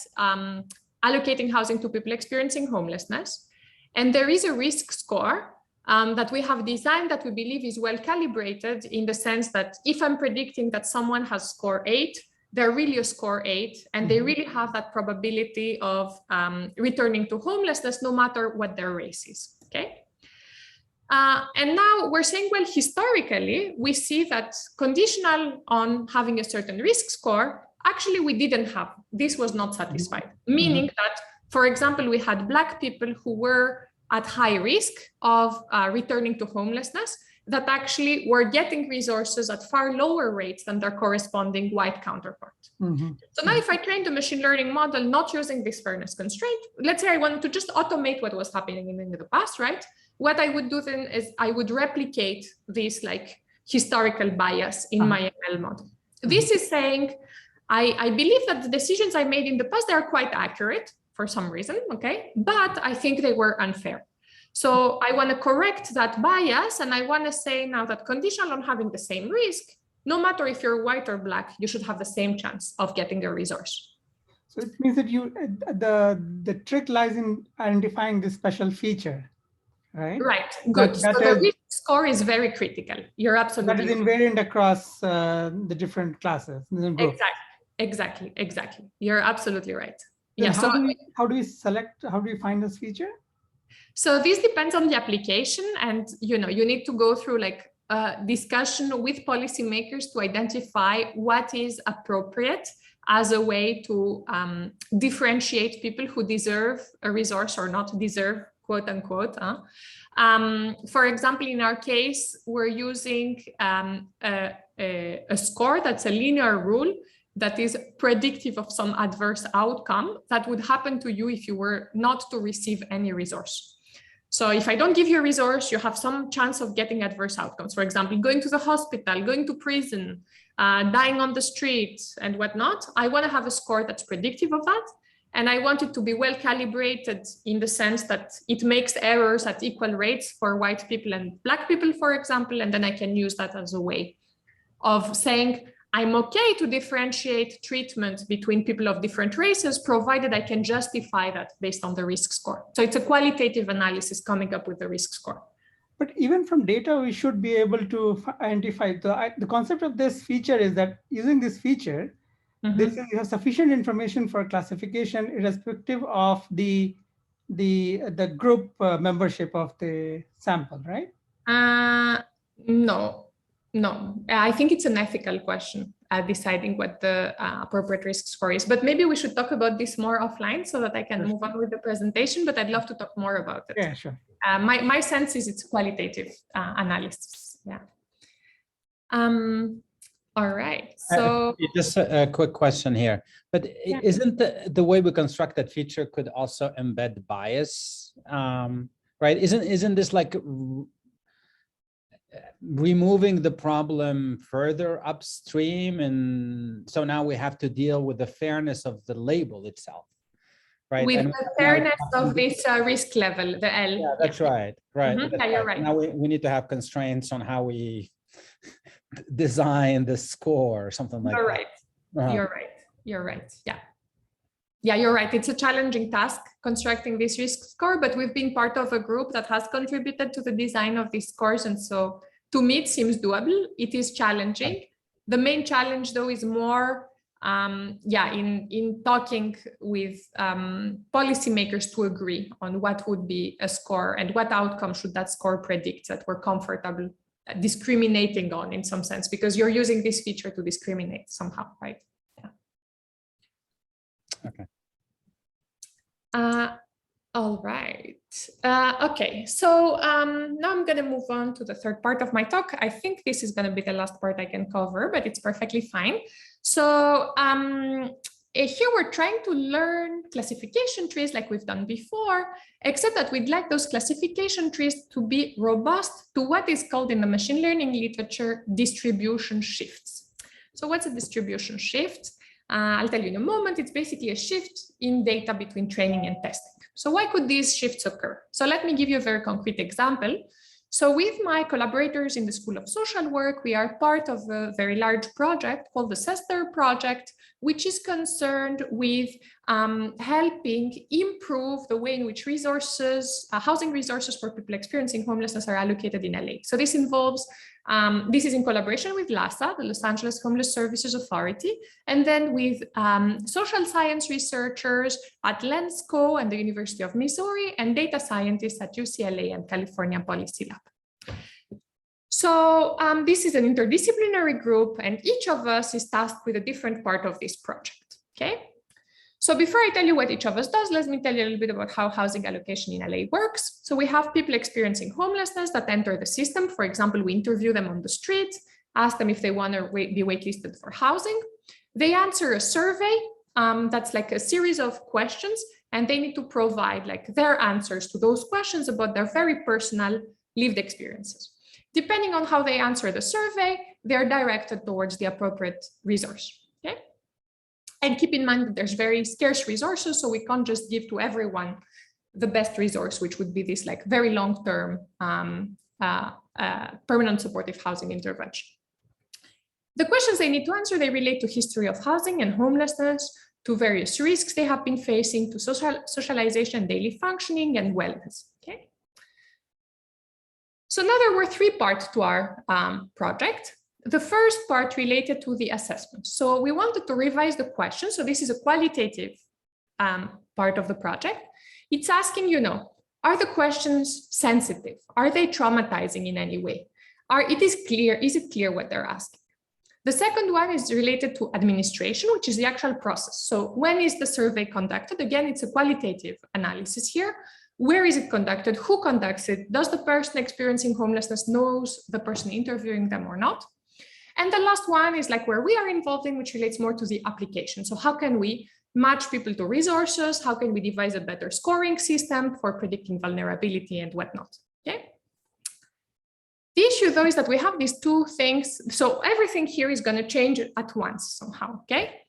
allocating housing to people experiencing homelessness. And there is a risk score that we have designed that we believe is well calibrated, in the sense that if I'm predicting that someone has score 8, they're really a score 8, and they really have that probability of returning to homelessness no matter what their race is, okay? And now we're saying, well, historically, we see that conditional on having a certain risk score, actually we didn't have, this was not satisfied, meaning that, for example, we had Black people who were at high risk of returning to homelessness, that actually were getting resources at far lower rates than their corresponding white counterpart. So now if I trained a machine learning model not using this fairness constraint, let's say I wanted to just automate what was happening in the past, right? What I would do then is I would replicate this like historical bias in my ML model. This is saying, I believe that the decisions I made in the past, they are quite accurate for some reason, okay? But I think they were unfair. So I want to correct that bias, and I want to say now that conditional on having the same risk, no matter if you're white or Black, you should have the same chance of getting a resource. So it means that the trick lies in identifying this special feature, right? Right, good. So the risk score is very critical. You're absolutely right. That is invariant across the different classes. Exactly. You're absolutely right. Then how do we select, how do we find this feature? So this depends on the application, and you need to go through like a discussion with policymakers to identify what is appropriate as a way to differentiate people who deserve a resource or not deserve, quote unquote. For example, in our case, we're using a score that's a linear rule that is predictive of some adverse outcome that would happen to you if you were not to receive any resource. So if I don't give you a resource, you have some chance of getting adverse outcomes. For example, going to the hospital, going to prison, dying on the street and whatnot. I want to have a score that's predictive of that. And I want it to be well calibrated in the sense that it makes errors at equal rates for white people and Black people, for example. And then I can use that as a way of saying, I'm okay to differentiate treatment between people of different races, provided I can justify that based on the risk score. So it's a qualitative analysis coming up with the risk score. But even from data, we should be able to identify the concept of this feature is that using this feature, you have sufficient information for classification irrespective of the group membership of the sample, right? No. No, I think it's an ethical question, deciding what the appropriate risk score is. But maybe we should talk about this more offline so that I can move on with the presentation, but I'd love to talk more about it. Yeah, sure. My sense is it's qualitative analysis. Yeah. All right. So just a quick question here, but yeah. Isn't the way we construct that feature could also embed bias, right? Isn't this like removing the problem further upstream, and so now we have to deal with the fairness of the label itself, right? With and the fairness of this risk level, the L. Yeah, that's right. Right. Mm-hmm. That's Yeah, you're right. Now we need to have constraints on how we design the score or something like You're that. right. You're right. You're right. Yeah. Yeah, you're right. It's a challenging task constructing this risk score, but we've been part of a group that has contributed to the design of these scores. And so to me, it seems doable. It is challenging. The main challenge, though, is more in talking with policymakers to agree on what would be a score and what outcome should that score predict that we're comfortable discriminating on in some sense, because you're using this feature to discriminate somehow, right? Yeah. Okay. All right. Okay, so now I'm going to move on to the third part of my talk. I think this is going to be the last part I can cover, but it's perfectly fine. So here we're trying to learn classification trees like we've done before, except that we'd like those classification trees to be robust to what is called in the machine learning literature distribution shifts. So what's a distribution shift? I'll tell you in a moment. It's basically a shift in data between training and testing. So why could these shifts occur? So let me give you a very concrete example. So with my collaborators in the School of Social Work, we are part of a very large project called the SESTER project, which is concerned with helping improve the way in which resources, housing resources for people experiencing homelessness are allocated in LA. So this involves, this is in collaboration with LASA, the Los Angeles Homeless Services Authority, and then with social science researchers at LensCo and the University of Missouri, and data scientists at UCLA and California Policy Lab. So this is an interdisciplinary group, and each of us is tasked with a different part of this project, okay? So before I tell you what each of us does, let me tell you a little bit about how housing allocation in LA works. So we have people experiencing homelessness that enter the system. For example, we interview them on the street, ask them if they want to be waitlisted for housing. They answer a survey that's like a series of questions, and they need to provide like their answers to those questions about their very personal lived experiences. Depending on how they answer the survey, they're directed towards the appropriate resource, okay? And keep in mind that there's very scarce resources, so we can't just give to everyone the best resource, which would be this like very long-term permanent supportive housing intervention. The questions they need to answer, they relate to history of housing and homelessness, to various risks they have been facing, to socialization, daily functioning, and wellness, okay? So now there were three parts to our project. The first part related to the assessment. So we wanted to revise the question. So this is a qualitative part of the project. It's asking, you know, are the questions sensitive? Are they traumatizing in any way? Is it clear what they're asking? The second one is related to administration, which is the actual process. So when is the survey conducted? Again, it's a qualitative analysis here. Where is it conducted? Who conducts it? Does the person experiencing homelessness knows the person interviewing them or not? And the last one is like where we are involved in, which relates more to the application. So how can we match people to resources? How can we devise a better scoring system for predicting vulnerability and whatnot? Okay. The issue though is that we have these two things. So everything here is going to change at once somehow. Okay.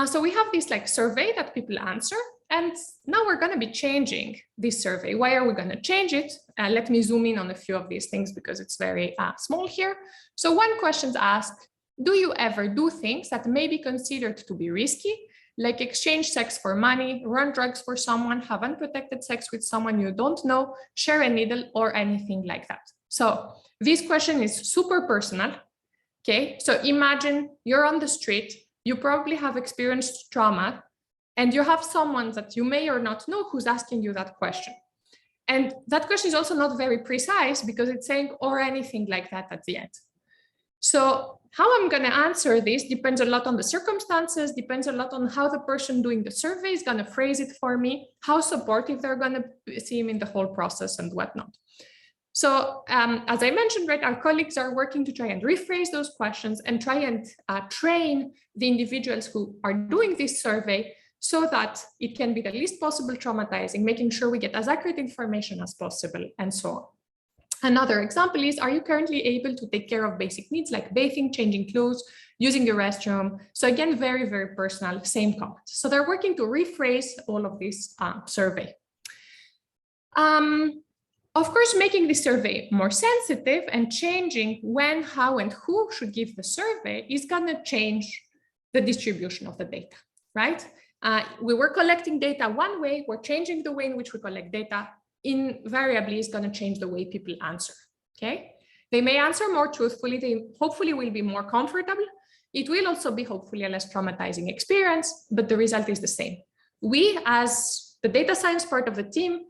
So we have this like survey that people answer. And now we're going to be changing this survey. Why are we going to change it? Let me zoom in on a few of these things because it's very small here. So one question asks, do you ever do things that may be considered to be risky, like exchange sex for money, run drugs for someone, have unprotected sex with someone you don't know, share a needle, or anything like that? So this question is super personal. Okay, so imagine you're on the street, you probably have experienced trauma, and you have someone that you may or not know who's asking you that question. And that question is also not very precise because it's saying or anything like that at the end. So how I'm going to answer this depends a lot on the circumstances, depends a lot on how the person doing the survey is going to phrase it for me, how supportive they're going to seem in the whole process and whatnot. So as I mentioned, right, our colleagues are working to try and rephrase those questions and try and train the individuals who are doing this survey so that it can be the least possible traumatizing, making sure we get as accurate information as possible, and so on. Another example is, are you currently able to take care of basic needs like bathing, changing clothes, using the restroom? So again, very, very personal, same comment. So they're working to rephrase all of this survey. Of course, making the survey more sensitive and changing when, how, and who should give the survey is going to change the distribution of the data, right? We were collecting data one way, we're changing the way in which we collect data. Invariably is going to change the way people answer, okay? They may answer more truthfully, they hopefully will be more comfortable. It will also be hopefully a less traumatizing experience, but the result is the same. We, as the data science part of the team,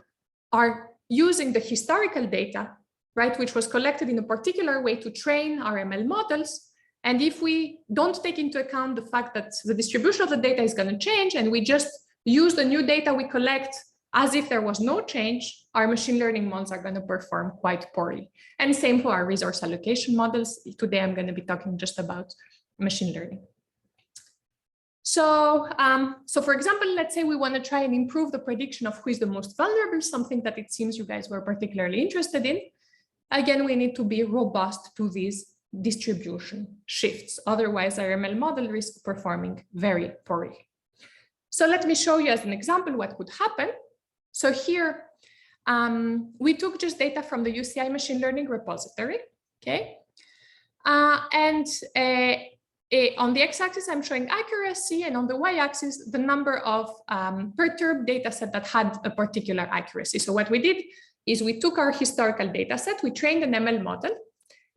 are using the historical data, right, which was collected in a particular way to train our ML models. And if we don't take into account the fact that the distribution of the data is going to change and we just use the new data we collect as if there was no change, our machine learning models are going to perform quite poorly. And same for our resource allocation models. Today, I'm going to be talking just about machine learning. So, for example, let's say we want to try and improve the prediction of who is the most vulnerable, something that it seems you guys were particularly interested in. Again, we need to be robust to these distribution shifts. Otherwise, our ML model risks performing very poorly. So let me show you as an example what could happen. So here, we took just data from the ISyE machine learning repository, okay? On the x-axis, I'm showing accuracy, and on the y-axis, the number of perturbed data set that had a particular accuracy. So what we did is we took our historical data set, we trained an ML model.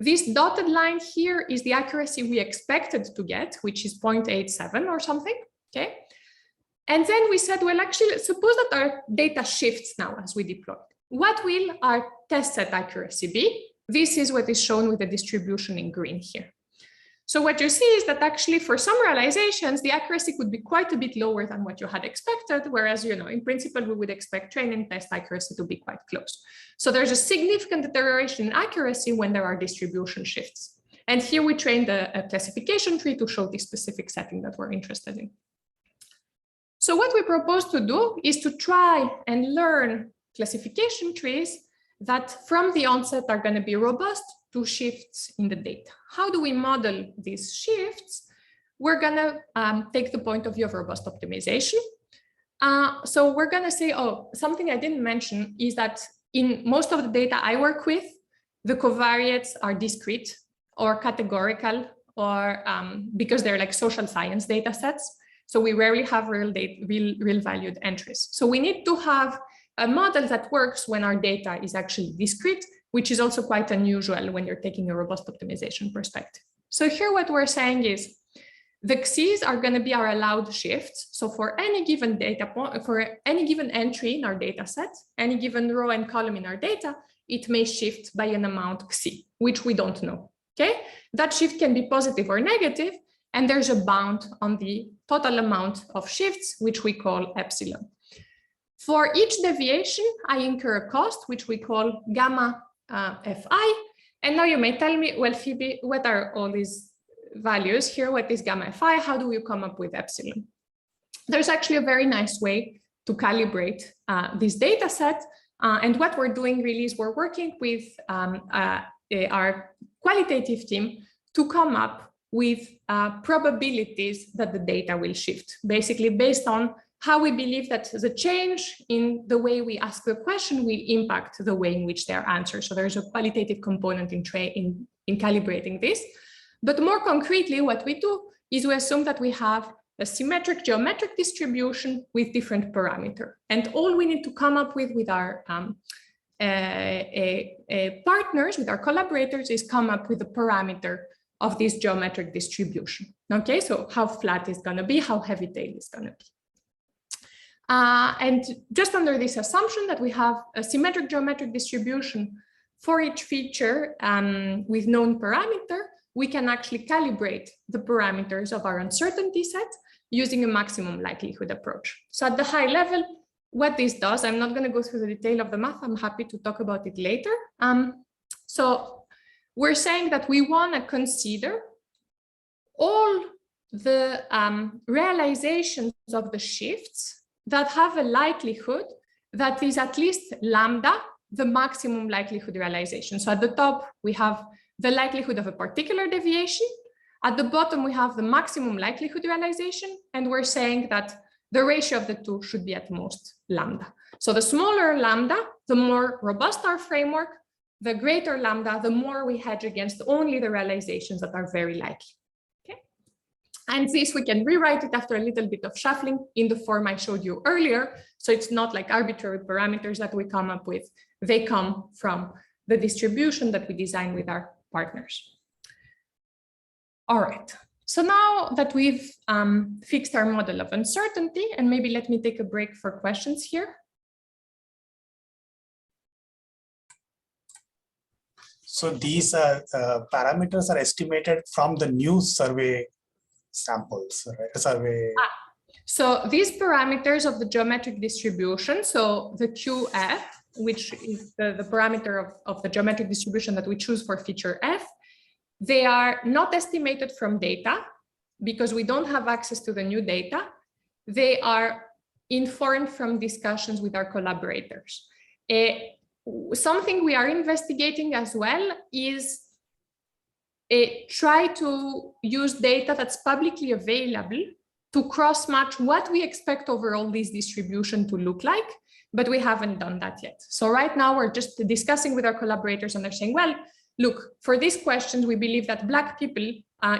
This dotted line here is the accuracy we expected to get, which is 0.87 or something, okay? And then we said, well, actually, suppose that our data shifts now as we deploy. What will our test set accuracy be? This is what is shown with the distribution in green here. So what you see is that actually for some realizations, the accuracy could be quite a bit lower than what you had expected, whereas, you know, in principle, we would expect train and test accuracy to be quite close. So there's a significant deterioration in accuracy when there are distribution shifts. And here we trained a classification tree to show the specific setting that we're interested in. So what we propose to do is to try and learn classification trees that from the onset are going to be robust to shifts in the data. How do we model these shifts? We're going to take the point of view of robust optimization. So we're going to say, oh, something I didn't mention is that in most of the data I work with, the covariates are discrete or categorical, or because they're like social science data sets. So we rarely have real valued entries. So we need to have a model that works when our data is actually discrete, which is also quite unusual when you're taking a robust optimization perspective. So here what we're saying is the X's are going to be our allowed shifts. So for any given data point, for any given entry in our data set, any given row and column in our data, it may shift by an amount Xi, which we don't know. Okay, that shift can be positive or negative, and there's a bound on the total amount of shifts, which we call epsilon. For each deviation, I incur a cost, which we call gamma Fi. And now you may tell me, well, Phoebe, what are all these values here? What is gamma Fi? How do you come up with epsilon? There's actually a very nice way to calibrate this data set. And what we're doing really is we're working with our qualitative team to come up with probabilities that the data will shift, basically based on how we believe that the change in the way we ask the question will impact the way in which they are answered. So there's a qualitative component in calibrating this. But more concretely, what we do is we assume that we have a symmetric geometric distribution with different parameters. And all we need to come up with our partners, with our collaborators, is come up with a parameter of this geometric distribution. Okay, so how flat is going to be, how heavy tail is going to be. And just under this assumption that we have a symmetric geometric distribution for each feature with known parameter, we can actually calibrate the parameters of our uncertainty set using a maximum likelihood approach. So at the high level, what this does, I'm not going to go through the detail of the math. I'm happy to talk about it later. So we're saying that we want to consider all the realizations of the shifts that have a likelihood that is at least lambda, the maximum likelihood realization. So at the top, we have the likelihood of a particular deviation. At the bottom, we have the maximum likelihood realization. And we're saying that the ratio of the two should be at most lambda. So the smaller lambda, the more robust our framework, the greater lambda, the more we hedge against only the realizations that are very likely. Okay. And this, we can rewrite it after a little bit of shuffling in the form I showed you earlier. So it's not like arbitrary parameters that we come up with. They come from the distribution that we design with our partners. All right. So now that we've fixed our model of uncertainty, and maybe let me take a break for questions here. So these parameters are estimated from the new survey samples, right? So these parameters of the geometric distribution, so the QF, which is the parameter of the geometric distribution that we choose for feature F, they are not estimated from data because we don't have access to the new data. They are informed from discussions with our collaborators. Something we are investigating as well is try to use data that's publicly available to cross-match what we expect overall this distribution to look like, but we haven't done that yet. So right now we're just discussing with our collaborators and they're saying, well, look, for these questions, we believe that Black people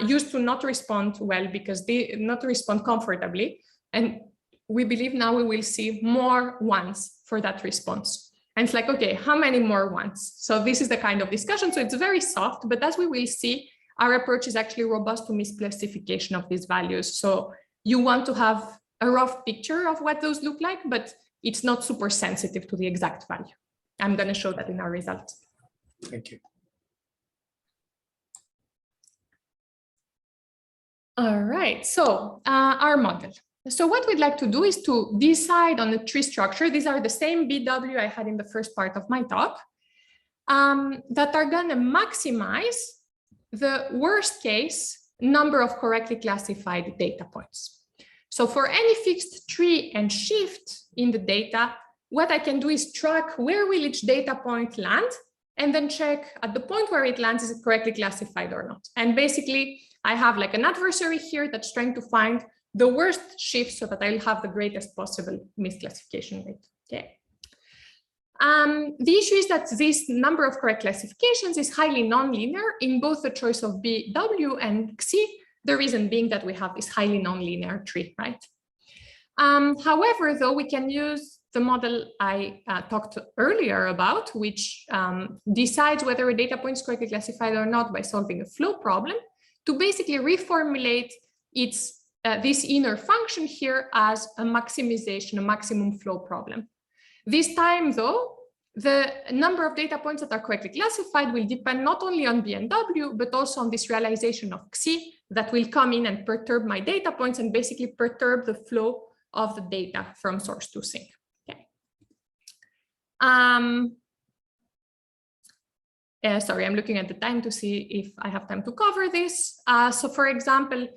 used to not respond well because they not respond comfortably. And we believe now we will see more ones for that response. And it's like, okay, how many more ones? So this is the kind of discussion. So it's very soft, but as we will see, our approach is actually robust to misclassification of these values. So you want to have a rough picture of what those look like, but it's not super sensitive to the exact value. I'm going to show that in our results. Thank you. All right, so our model. So what we'd like to do is to decide on the tree structure. These are the same BW I had in the first part of my talk that are going to maximize the worst case number of correctly classified data points. So for any fixed tree and shift in the data, what I can do is track where will each data point land and then check at the point where it lands, is it correctly classified or not? And basically, I have like an adversary here that's trying to find the worst shift so that I'll have the greatest possible misclassification rate. Okay. The issue is that this number of correct classifications is highly nonlinear in both the choice of BW and ISyE, the reason being that we have this highly nonlinear tree, right? However, though, we can use the model I talked earlier about, which decides whether a data point is correctly classified or not by solving a flow problem, to basically reformulate its this inner function here as a maximization, a maximum flow problem. This time, though, the number of data points that are correctly classified will depend not only on B and W, but also on this realization of ISyE that will come in and perturb my data points and basically perturb the flow of the data from source to sink. Okay. Sorry, I'm looking at the time to see if I have time to cover this. So for example,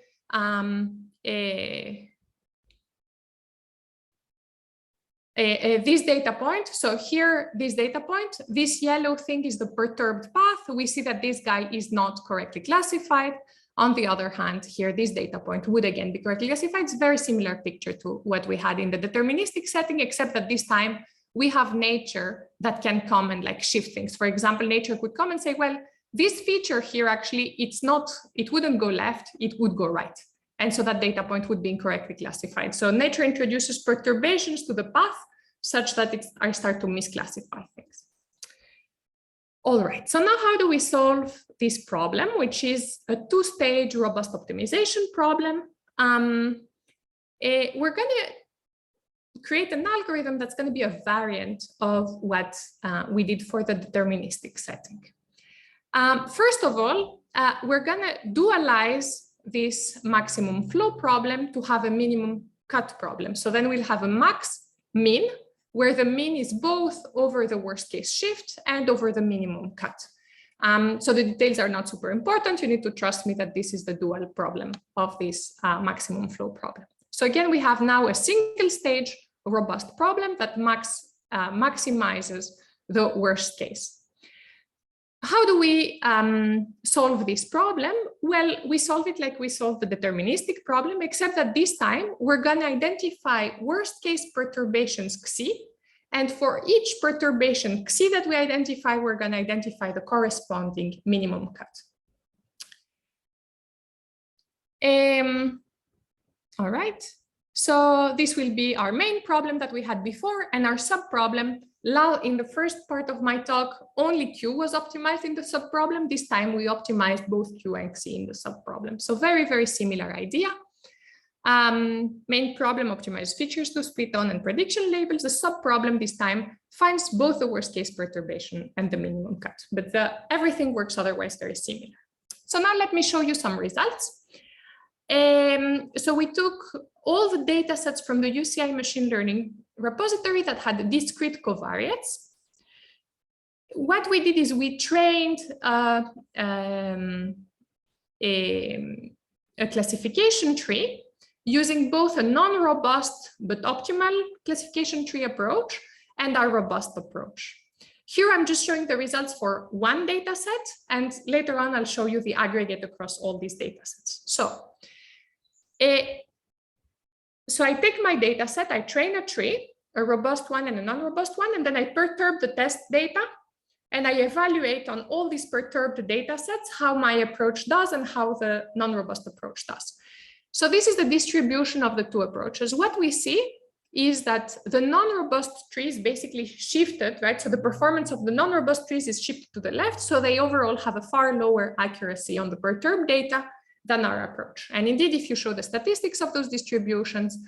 this data point, so here, this data point, this yellow thing is the perturbed path. We see that this guy is not correctly classified. On the other hand, here, this data point would again be correctly classified. It's a very similar picture to what we had in the deterministic setting, except that this time we have nature that can come and like shift things. For example, nature could come and say, well, this feature here, actually, it wouldn't go left, it would go right. And so that data point would be incorrectly classified. So nature introduces perturbations to the path such that I start to misclassify things. All right, so now how do we solve this problem, which is a two-stage robust optimization problem? We're going to create an algorithm that's going to be a variant of what we did for the deterministic setting. First of all, we're gonna dualize this maximum flow problem to have a minimum cut problem. So then we'll have a max min, where the mean is both over the worst case shift and over the minimum cut. So the details are not super important. You need to trust me that this is the dual problem of this maximum flow problem. So again, we have now a single stage robust problem that maximizes the worst case. How do we solve this problem? Well, we solve it like we solved the deterministic problem, except that this time we're going to identify worst case perturbations Xi. And for each perturbation Xi that we identify, we're going to identify the corresponding minimum cut. All right. So this will be our main problem that we had before, and our subproblem. In the first part of my talk, only Q was optimized in the subproblem. This time we optimized both Q and Xi in the subproblem. So very, very similar idea. Main problem, optimize features to split on and prediction labels. The subproblem this time finds both the worst case perturbation and the minimum cut, but everything works otherwise very similar. So now let me show you some results. So we took all the data sets from the ISyE machine learning repository that had discrete covariates. What we did is we trained a classification tree using both a non-robust but optimal classification tree approach and our robust approach. Here I'm just showing the results for one data set, and later on I'll show you the aggregate across all these data sets. So I take my data set, I train a tree, a robust one and a non-robust one, and then I perturb the test data, and I evaluate on all these perturbed data sets how my approach does and how the non-robust approach does. So this is the distribution of the two approaches. What we see is that the non-robust trees basically shifted, right? So the performance of the non-robust trees is shifted to the left, so they overall have a far lower accuracy on the perturbed data than our approach. And indeed, if you show the statistics of those distributions,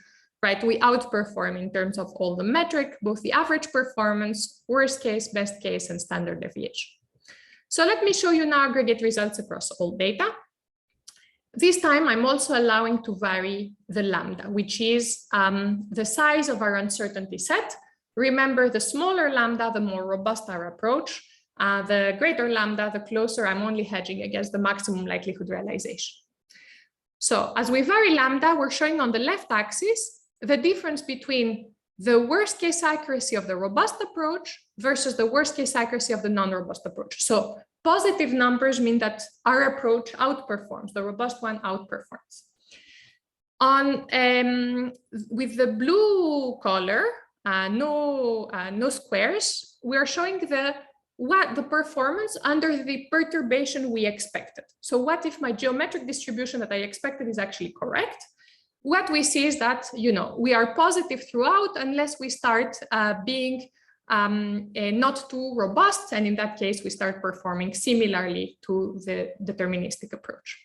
right, we outperform in terms of all the metric, both the average performance, worst case, best case, and standard deviation. So let me show you now aggregate results across all data. This time, I'm also allowing to vary the lambda, which is the size of our uncertainty set. Remember, the smaller lambda, the more robust our approach. The greater lambda, the closer I'm only hedging against the maximum likelihood realization. So as we vary lambda, we're showing on the left axis the difference between the worst case accuracy of the robust approach versus the worst case accuracy of the non-robust approach. So positive numbers mean that our approach outperforms, the robust one outperforms. With the blue color, no squares, we are showing the performance under the perturbation we expected. So what if my geometric distribution that I expected is actually correct? What we see is that, you know, we are positive throughout unless we start being not too robust. And in that case, we start performing similarly to the deterministic approach.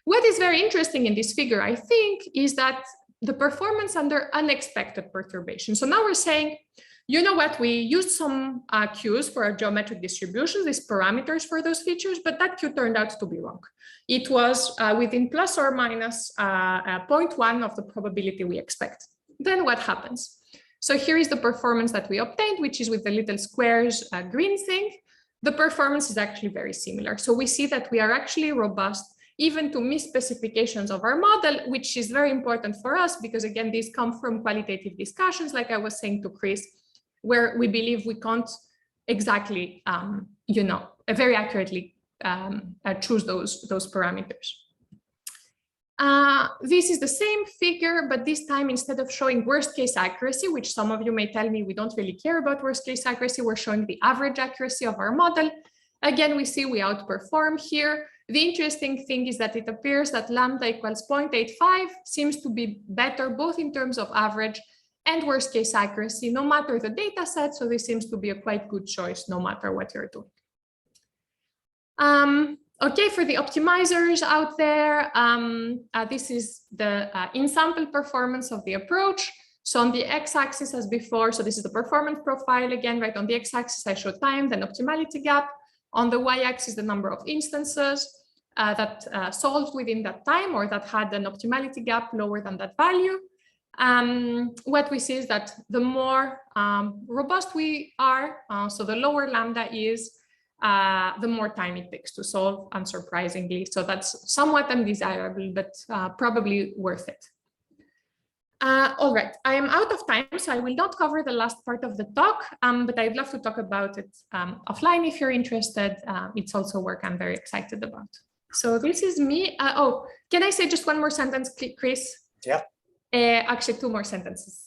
What is very interesting in this figure, I think, is that the performance under unexpected perturbation. So now we're saying, you know what, we used some Qs for our geometric distributions, these parameters for those features, but that Q turned out to be wrong. It was within plus or minus 0.1 of the probability we expect. Then what happens? So here is the performance that we obtained, which is with the little squares green thing. The performance is actually very similar. So we see that we are actually robust even to misspecifications of our model, which is very important for us because, again, these come from qualitative discussions, like I was saying to Chris, where we believe we can't exactly, you know, very accurately choose those parameters. This is the same figure, but this time, instead of showing worst case accuracy, which some of you may tell me we don't really care about worst case accuracy, we're showing the average accuracy of our model. Again, we see we outperform here. The interesting thing is that it appears that lambda equals 0.85 seems to be better both in terms of average and worst case accuracy, no matter the data set. So this seems to be a quite good choice, no matter what you're doing. Okay, for the optimizers out there, this is the in-sample performance of the approach. So on the x-axis as before, so this is the performance profile again, right? On the x-axis, I show time, then optimality gap. On the y-axis, the number of instances. that solved within that time or that had an optimality gap lower than that value. What we see is that the more robust we are, so the lower lambda is, the more time it takes to solve, unsurprisingly. So that's somewhat undesirable, but probably worth it. All right, I am out of time, so I will not cover the last part of the talk, but I'd love to talk about it offline if you're interested. It's also work I'm very excited about. So this is me. Oh, can I say just one more sentence, Chris? Yeah. Actually, two more sentences.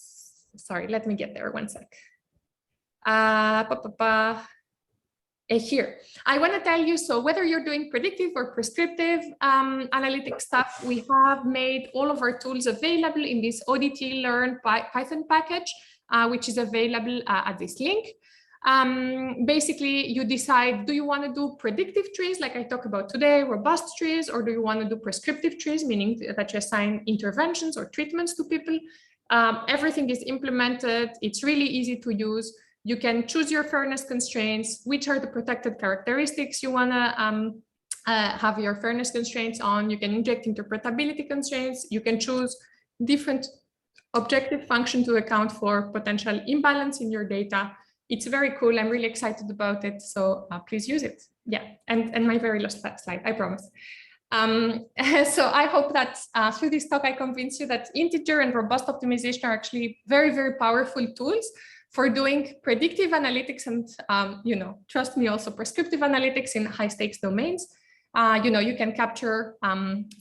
Sorry, let me get there, one sec. Here, I want to tell you, so whether you're doing predictive or prescriptive analytic stuff, we have made all of our tools available in this ODT Learn Python package, which is available at this link. Basically, you decide, do you want to do predictive trees like I talked about today, robust trees, or do you want to do prescriptive trees, meaning that you assign interventions or treatments to people? Everything is implemented. It's really easy to use. You can choose your fairness constraints, which are the protected characteristics you want to have your fairness constraints on. You can inject interpretability constraints. You can choose different objective function to account for potential imbalance in your data. It's very cool. I'm really excited about it. So please use it. Yeah, and my very last slide, I promise. So I hope that through this talk, I convince you that integer and robust optimization are actually very, very powerful tools for doing predictive analytics and, trust me, also prescriptive analytics in high stakes domains. You can capture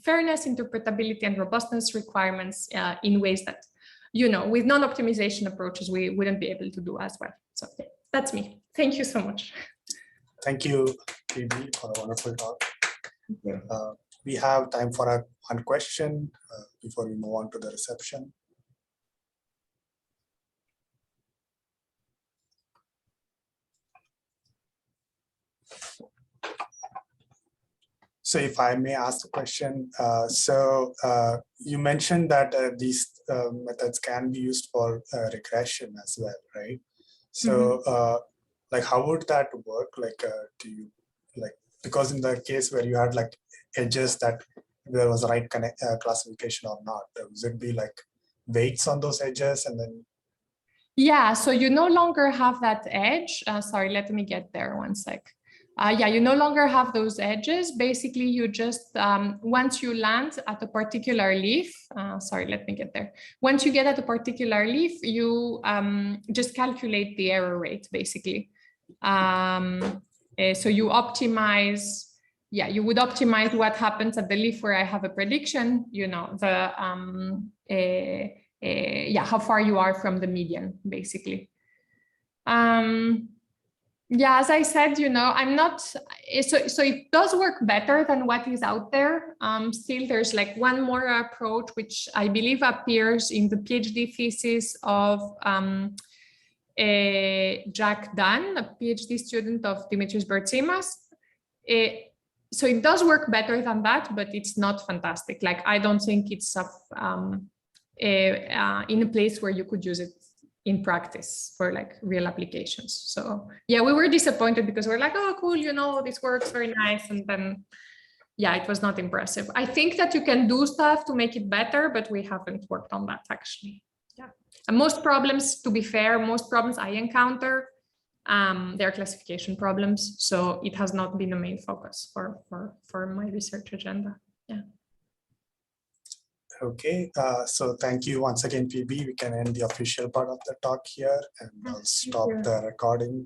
fairness, interpretability, and robustness requirements in ways that, with non-optimization approaches, we wouldn't be able to do as well. So yeah, that's me. Thank you so much. Thank you, Phebe, for a wonderful talk. We have time for one question before we move on to the reception. So if I may ask the question, you mentioned that these methods can be used for regression as well, right? So like, how would that work? Like, because in the case where you had like edges that there was a right classification or not, would it be like weights on those edges and then? Yeah, so you no longer have that edge. Sorry, let me get there one sec. Yeah, you no longer have those edges. Basically, you just, once you land at a particular leaf, sorry, let me get there. Once you get at a particular leaf, you just calculate the error rate, basically. So you optimize, yeah, you would optimize what happens at the leaf where I have a prediction, how far you are from the median, basically. Yeah, as I said, I'm not, so it does work better than what is out there. Still, there's like one more approach, which I believe appears in the PhD thesis of Jack Dunn, a PhD student of Dimitris Bertsimas. So it does work better than that, but it's not fantastic. Like, I don't think it's in a place where you could use it in practice for like real applications. So yeah, we were disappointed because we're like, oh, cool, this works very nice. And then, yeah, it was not impressive. I think that you can do stuff to make it better, but we haven't worked on that actually. Yeah. And most problems, to be fair, most problems I encounter, they're classification problems. So it has not been a main focus for my research agenda. Yeah. Okay, so thank you once again, Phebe. We can end the official part of the talk here, and I'll stop the recording.